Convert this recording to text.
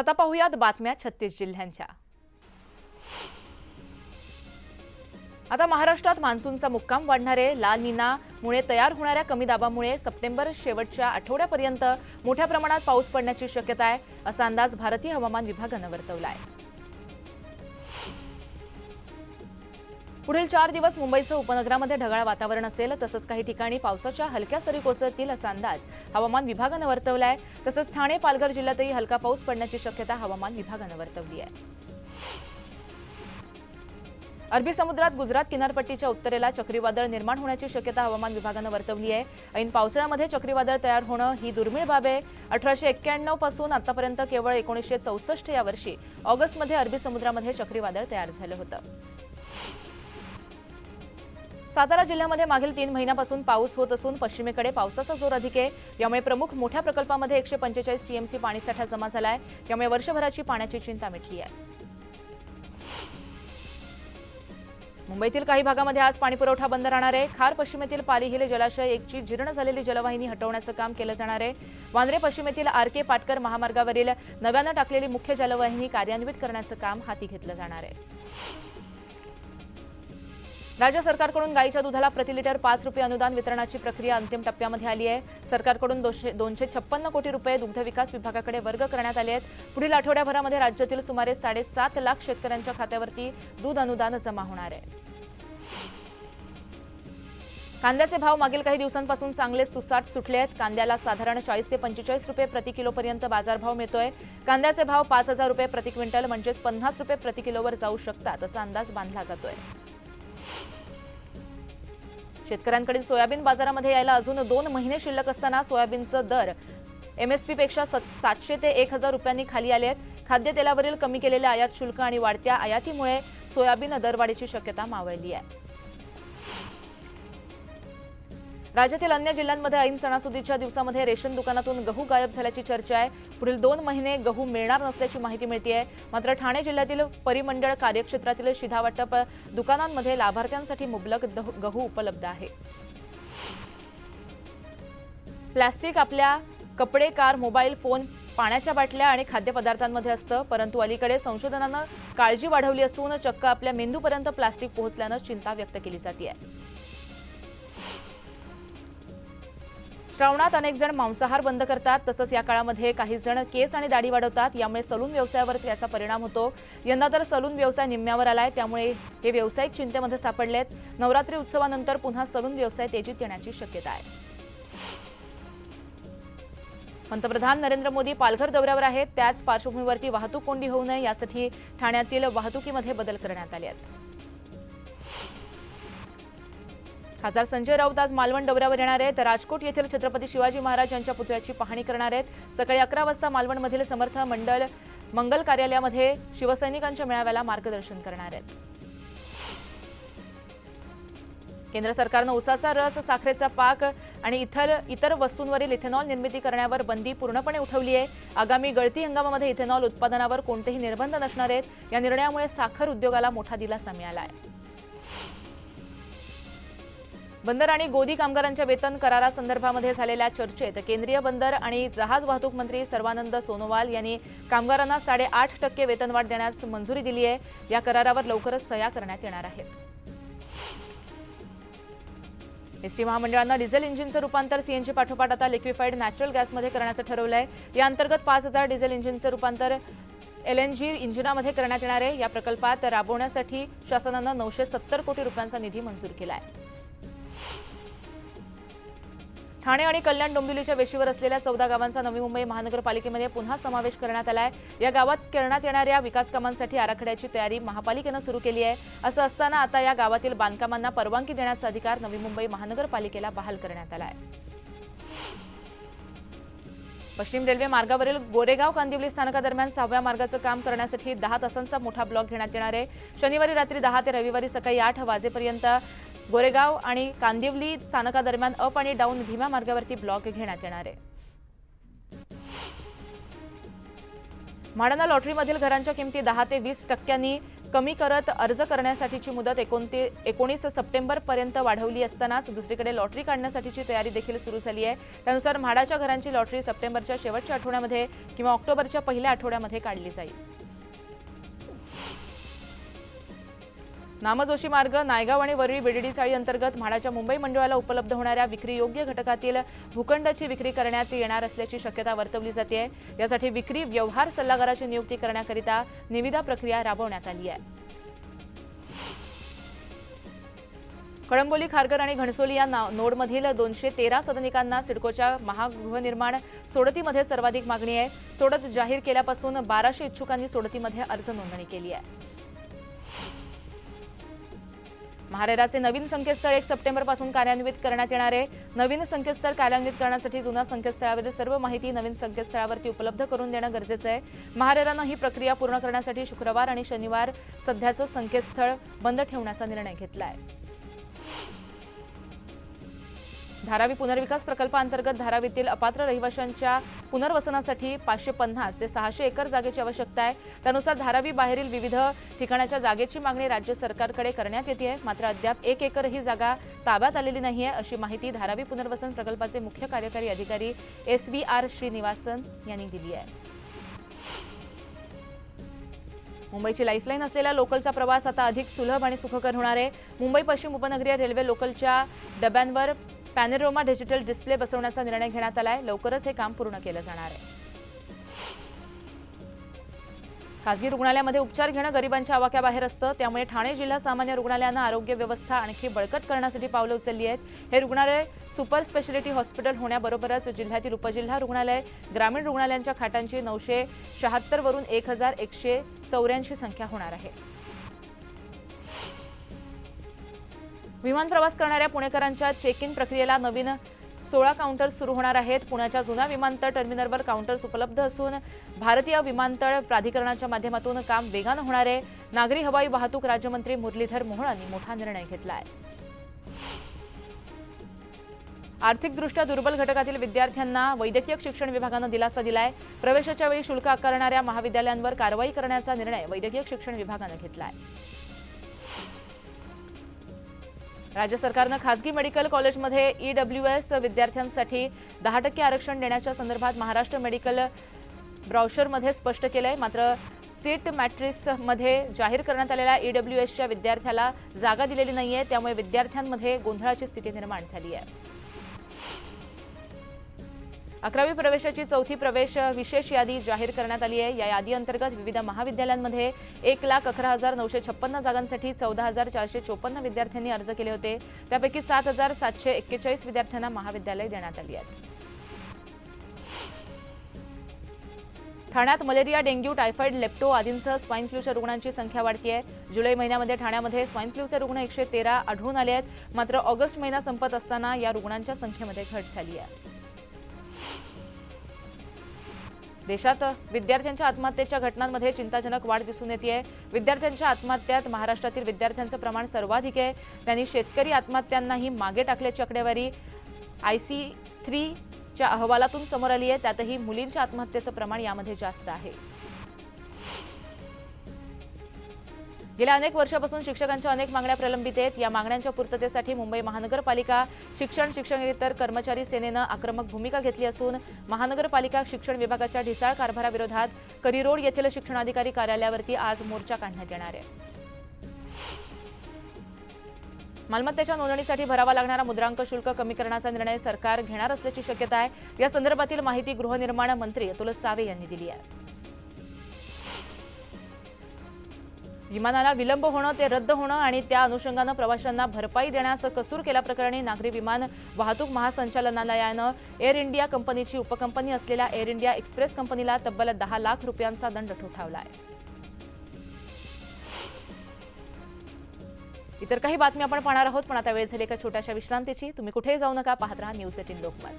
आता पाहूयात बातम्या 36 जिल्ह्यांच्या। आता महाराष्ट्रात मान्सूनचा मुक्काम वाढणारे लाल निनामुळे तयार होणाऱ्या कमी दाबामुळे सप्टेंबर शेवटच्या आठवड्यापर्यंत मोठ्या प्रमाणात पाऊस पडण्याची शक्यता आहे, असा अंदाज भारतीय हवामान विभागाने वर्तवला आहे। पुढील 4 दिवस मुंबईसह उपनगरामध्ये ढगाळ वातावरण असेल, तसंच काही ठिकाणी पावसाच्या हलक्या सरी कोसळतील असा अंदाज हवामान विभागाने वर्तवला आहे। तसंच ठाणे पालघर जिल्ह्यातही हलका पाऊस पडण्याची शक्यता हवामान विभागाने वर्तवली आहे। अरबी समुद्रात गुजरात किनारपट्टीच्या उत्तरेला चक्रीवादळ निर्माण होण्याची शक्यता हवामान विभागाने वर्तवली आहे। ऐन पावसाळ्यामध्ये चक्रीवादळ तयार होणं ही दुर्मिळ बाब आहे। 1891 पासून आतापर्यंत केवळ 1964 या वर्षी ऑगस्टमध्ये अरबी समुद्रामध्ये चक्रीवादळ तयार झालं होतं। सातारा जिल्ह्यामध्ये मागील 3 महिन्यापासून पाऊस होत असून पश्चिमेकडे पावसाचा जोर अधिक आहे। यामुळे प्रमुख मोठ्या प्रकल्पामध्ये 145 टीएमसी पाणीसाठा जमा झाला आहे। त्यामुळे वर्षभराची पाण्याची चिंता मिटली आहे। मुंबईतील काही भागामध्ये आज पाणीपुरवठा बंद राहणार आहे। खार पश्चिमेतील पाली हिल जलाशय एकची जीर्ण झालेली जलवाहिनी हटवण्याचं काम केलं जाणार आहे। वांद्रे पश्चिमेतील आर.के. पाटकर महामार्गावरील नव्यानं टाकलेली मुख्य जलवाहिनी कार्यान्वित करण्याचं काम हाती घेतलं जाणार आहे। राज्य सरकारकडून गाईच्या दुधाला प्रति लिटर 5 रुपये अनुदान वितरणाची प्रक्रिया अंतिम टप्प्यामध्ये आली आहे। सरकारकडून 256 कोटी रुपये दुग्ध विकास विभागाकडे वर्ग करण्यात आले आहेत। पुढील आठवड्याभरामध्ये राज्यातील सुमारे 7.5 लाख शेतकऱ्यांच्या खात्यावरती दूध अनुदान जमा होणार आहे। कांद्याचे भाव मागील काही दिवसांपासून चांगले सुसाट सुटले आहेत। कांद्याला साधारण 40 ते 45 रुपये प्रति किलोपर्यंत बाजारभाव मिळतोय। कांद्याचे भाव 5000 रुपये प्रति क्विंटल म्हणजेच 50 रुपये प्रति किलोवर जाऊ शकतात, असा अंदाज बांधला जातोय। शेतकऱ्यांकडील सोयाबीन बाजारामध्ये यायला अजून 2 महिने शिल्लक असताना सोयाबीनचे दर एमएसपी पेक्षा 700 ते 1000 रुपयांनी खाली आले आहेत। खाद्यतेलावरील कमी केलेले आयात शुल्क आणि वाढत्या आयातीमुळे सोयाबीन दरवाढीची शक्यता मावळली आहे। राज्यातील अन्य जिल्ह्यांमध्ये ऐन सणासुदीच्या दिवसामध्ये रेशन दुकानातून गहू गायब झाल्याची चर्चा आहे। पुढील 2 महिने गहू मिळणार नसल्याची माहिती मिळते। मात्र ठाणे जिल्ह्यातील परिमंडळ कार्यक्षेत्रातील शिधावाटप दुकानांमध्ये लाभार्थ्यांसाठी मुबलक गहू उपलब्ध आहे। प्लास्टिक आपल्या कपडे, कार, मोबाईल फोन, पाण्याच्या बाटल्या आणि खाद्यपदार्थांमध्ये असतं, परंतु अलीकडे संशोधनानं काळजी वाढवली असून चक्क आपल्या मेंदूपर्यंत प्लास्टिक पोहोचल्यानं चिंता व्यक्त केली जाते। श्रावणात अनेक जण मांसाहार बंद करतात, तसंच या काळामध्ये काही जण केस आणि दाढी वाढवतात। यामुळे सलून व्यवसायावर त्याचा परिणाम होतो। यंदा तर सलून व्यवसाय निम्म्यावर आलाय, त्यामुळे हे व्यावसायिक चिंतेमध्ये सापडलेत। नवरात्री उत्सवानंतर पुन्हा सलून व्यवसाय तेजीत येण्याची शक्यता आहे। पंतप्रधान नरेंद्र मोदी पालघर दौऱ्यावर आहेत। त्याच पार्श्वभूमीवरती वाहतूक कोंडी होऊ नये यासाठी ठाण्यातील वाहतुकीमध्ये बदल करण्यात आले आहेत। खासदार संजय राऊत आज मालवण दौऱ्यावर येणार आहेत। राजकोट येथील छत्रपती शिवाजी महाराज यांच्या पुतळ्याची पाहणी करणार आहेत। सकाळी 11 वाजता मालवणमधील समर्थ मंगल कार्यालयामध्ये शिवसैनिकांच्या मेळाव्याला मार्गदर्शन करणार आहेत। केंद्र सरकारने ऊसाचा रस, साखरेचा पाक आणि इतर वस्तूंवरील इथेनॉल निर्मिती करण्यावर बंदी पूर्णपणे उठवली आहे। आगामी गळती हंगामामध्ये इथेनॉल उत्पादनावर कोणतेही निर्बंध नसणार आहेत। या निर्णयामुळे साखर उद्योगाला मोठा दिलासा मिळाला आहे। बंदर आणि गोदी कामगारांच्या वेतन करारासंदर्भामध्ये झालेल्या चर्चेत केंद्रीय बंदर आणि जहाज वाहतूक मंत्री सर्वानंद सोनोवाल यांनी कामगारांना 8.5% वेतनवाढ देण्यास मंजुरी दिली आहे। या करारावर लवकरच सह्या करण्यात येणार आहेत। एसटी महामंडळानं डिझेल इंजिनचं रूपांतर सीएनजी पाठोपाठ आता लिक्विफाईड नॅचरल गॅसमध्ये करण्याचं ठरवलंय। या अंतर्गत 5000 डिझेल इंजिनचं रूपांतर एलएनजी इंजिनामध्ये करण्यात येणार आहे। या प्रकल्पात राबवण्यासाठी शासनानं 970 कोटी रुपयांचा निधी मंजूर केला आहे। ठाणे आणि कल्याण डोंबिवलीच्या वेशीवर असलेल्या 14 गावांचा नवी मुंबई महानगरपालिकेमध्ये पुन्हा समावेश करण्यात आला आहे। या गावात करण्यात येणाऱ्या विकास कामांसाठी आराखड्याची तयारी महापालिकेनं सुरू केली आहे। असं असताना आता या गावातील बांधकामांना परवानगी देण्याचा अधिकार नवी मुंबई महानगरपालिकेला बहाल करण्यात आला आहे। पश्चिम रेल्वे मार्गावरील गोरेगाव कांदिवली स्थानकादरम्यान 6व्या मार्गाचं काम करण्यासाठी 10 तासांचा मोठा ब्लॉक घेण्यात येणार आहे। शनिवारी रात्री 10 ते रविवारी सकाळी 8 वाजेपर्यंत गोरेगाव आणि कांदिवली स्थानकादरम्यान अप आणि डाऊन धीम्या मार्गावरती ब्लॉक घेण्यात येणार आहे। म्हाडानं लॉटरीमधील घरांच्या किमती 10 ते 20% कमी करत अर्ज करण्यासाठीची मुदत 19 सप्टेंबरपर्यंत वाढवली असतानाच दुसरीकडे लॉटरी काढण्यासाठीची तयारी देखील सुरू झाली आहे। त्यानुसार म्हाडाच्या घरांची लॉटरी सप्टेंबरच्या शेवटच्या आठवड्यामध्ये किंवा ऑक्टोबरच्या पहिल्या आठवड्यामध्ये काढली जाईल। नामजोशी मार्ग, नायगाव आणि वरळी बीडीडी चाळी अंतर्गत म्हाडाच्या मुंबई मंडळाला उपलब्ध होणाऱ्या विक्रीयोग्य घटकातील भूखंडाची विक्री करण्यात येणार असल्याची शक्यता वर्तवली जाते। यासाठी विक्री व्यवहार सल्लागाराची नियुक्ती करण्याकरिता निविदा प्रक्रिया राबवण्यात आली आहे। कळंबोली, खारघर आणि घणसोली या नोडमधील 213 सदनिकांना सिडकोच्या महागृहनिर्माण सोडतीमध्ये सर्वाधिक मागणी आहे। सोडत जाहीर केल्यापासून 1200 इच्छुकांनी सोडतीमध्ये अर्ज नोंदणी केली आहे। महारेराचे नवीन संकेतस्थळ 1 सप्टेंबरपासून कार्यान्वित करण्यात येणार आहे। नवीन संकेतस्थळ कार्यान्वित करण्यासाठी जुन्या संकेतस्थळावरील सर्व माहिती नवीन संकेतस्थळावरती उपलब्ध करून देणं गरजेचं आहे। महारेरानं ही प्रक्रिया पूर्ण करण्यासाठी शुक्रवार आणि शनिवार सध्याचं संकेतस्थळ बंद ठेवण्याचा निर्णय घेतला आहे। धारावी पुनर्विकास प्रकल्पाअंतर्गत धारावीतील अपात्र रहिवाशांच्या पुनर्वसनासाठी 550 ते 600 एकर जागेची आवश्यकता आहे। त्यानुसार धारावी बाहेरील विविध ठिकाणाच्या जागेची मागणी राज्य सरकारकडे करण्यात येते, मात्र अद्याप 1 एकर ही जागा ताब्यात आलेली नाहीये, अशी माहिती धारावी पुनर्वसन प्रकल्पाचे मुख्य कार्यकारी अधिकारी SVR श्रीनिवासन यांनी दिली आहे। मुंबईची लाईफलाईन असलेल्या लोकलचा प्रवास आता अधिक सुलभ आणि सुखकर होणार आहे। मुंबई पश्चिम उपनगरीय रेल्वे लोकलच्या डब्यांवर पॅनोरमा डिजिटल डिस्प्ले बसवण्याचा निर्णय घेण्यात आला आहे। लवकरच हे काम पूर्ण केलं जाणार आहे। खासगी रुग्णालयामध्ये उपचार घेणं गरिबांच्या आवाक्याबाहेर असतं, त्यामुळे ठाणे जिल्हा सामान्य रुग्णालयानं आरोग्य व्यवस्था आणखी बळकट करण्यासाठी पावलं उचलली आहेत। हे रुग्णालय सुपर स्पेशालिटी हॉस्पिटल होण्याबरोबरच जिल्ह्यातील उपजिल्हा रुग्णालय, ग्रामीण रुग्णालयांच्या खाटांची 976 वरून 1184 संख्या होणार आहे। विमान प्रवास करणाऱ्या पुणेकरांच्या चेक इन प्रक्रियेला नवीन 16 काउंटर्स सुरू होणार आहेत। पुण्याच्या जुन्या विमानतळ टर्मिनलवर काउंटर्स उपलब्ध असून भारतीय विमानतळ प्राधिकरणाच्या माध्यमातून काम वेगानं होणार आहे। नागरी हवाई वाहतूक राज्यमंत्री मुरलीधर मोहोळ यांनी मोठा निर्णय घेतला आहे। आर्थिकदृष्ट्या दुर्बल घटकातील विद्यार्थ्यांना वैद्यकीय शिक्षण विभागानं दिलासा दिलाय। प्रवेशाच्या वेळी शुल्क आकारणाऱ्या महाविद्यालयांवर कारवाई करण्याचा निर्णय वैद्यकीय शिक्षण विभागानं घेतला आहे। राज्य सरकारनं खासगी मेडिकल कॉलेजमध्ये EWS विद्यार्थ्यांसाठी 10% आरक्षण देण्याच्या संदर्भात महाराष्ट्र मेडिकल ब्राउशरमध्ये स्पष्ट केलंय, मात्र सीट मॅट्रिक्समध्ये जाहीर करण्यात आलेल्या EWSच्या विद्यार्थ्याला जागा दिलेली नाहीये, त्यामुळे विद्यार्थ्यांमध्ये गोंधळाची स्थिती निर्माण झाली आहे। 11वी प्रवेशाची चौथी प्रवेश विशेष यादी जाहीर करण्यात आली आहे। या यादीअंतर्गत विविध महाविद्यालयांमध्ये 1,11,956 जागांसाठी 14,454 विद्यार्थ्यांनी अर्ज केले होते। त्यापैकी 7,741 विद्यार्थ्यांना महाविद्यालय देण्यात आली आहेत। ठाण्यात मलेरिया, डेंग्यू, टायफॉइड, लेप्टो आदींसह स्वाईन फ्लूच्या रुग्णांची संख्या वाढतीये। जुलै महिन्यामध्ये ठाण्यामध्ये स्वाईन फ्लूचे रुग्ण 113 आढळून आले आहेत, मात्र ऑगस्ट महिना संपत असताना या रुग्णांच्या संख्येमध्ये घट झाली आहे। देशात विद्यार्थ्यांच्या आत्महत्येच्या घटनांमध्ये चिंताजनक वाढ दिसून येते। विद्यार्थ्यांच्या आत्महत्यात महाराष्ट्रातील विद्यार्थ्यांचं प्रमाण सर्वाधिक आहे। त्यांनी शेतकरी आत्महत्यांनाही मागे टाकल्याची आकडेवारी IC3च्या अहवालातून समोर आली आहे। त्यातही मुलींच्या आत्महत्येचं प्रमाण यामध्ये जास्त आहे। गेल्या अनेक वर्षापासून शिक्षकांच्या अनेक मागण्या प्रलंबित आहेत। या मागण्यांच्या पूर्ततेसाठी मुंबई महानगरपालिका शिक्षणेतर कर्मचारी सेनेनं आक्रमक भूमिका घेतली असून महानगरपालिका शिक्षण विभागाच्या ढिसाळ कारभाराविरोधात करीरोड येथील शिक्षणाधिकारी कार्यालयावरती आज मोर्चा काढण्यात येणार आहे। मालमत्तेच्या नोंदणीसाठी भरावा लागणारा मुद्रांक शुल्क कमी करण्याचा निर्णय सरकार घेणार असल्याची शक्यता आहे। या संदर्भातील माहिती गृहनिर्माण मंत्री अतुल सावे यांनी दिली आहे। विमानाला विलंब होणं, ते रद्द होणं आणि त्या अनुषंगानं प्रवाशांना भरपाई देण्यास कसूर केल्याप्रकरणी नागरी विमान वाहतूक महासंचालनालयानं एअर इंडिया कंपनीची उपकंपनी असलेल्या एअर इंडिया एक्सप्रेस कंपनीला तब्बल 10 लाख रुपयांचा दंड ठोठावला आहे। इतर काही बातम्या आपण पाहणार आहोत, पण आता वेळ झाली एका छोट्याशा विश्रांतीची। तुम्ही कुठेही जाऊ नका, पाहत रहा न्यूज 18 लोकमत।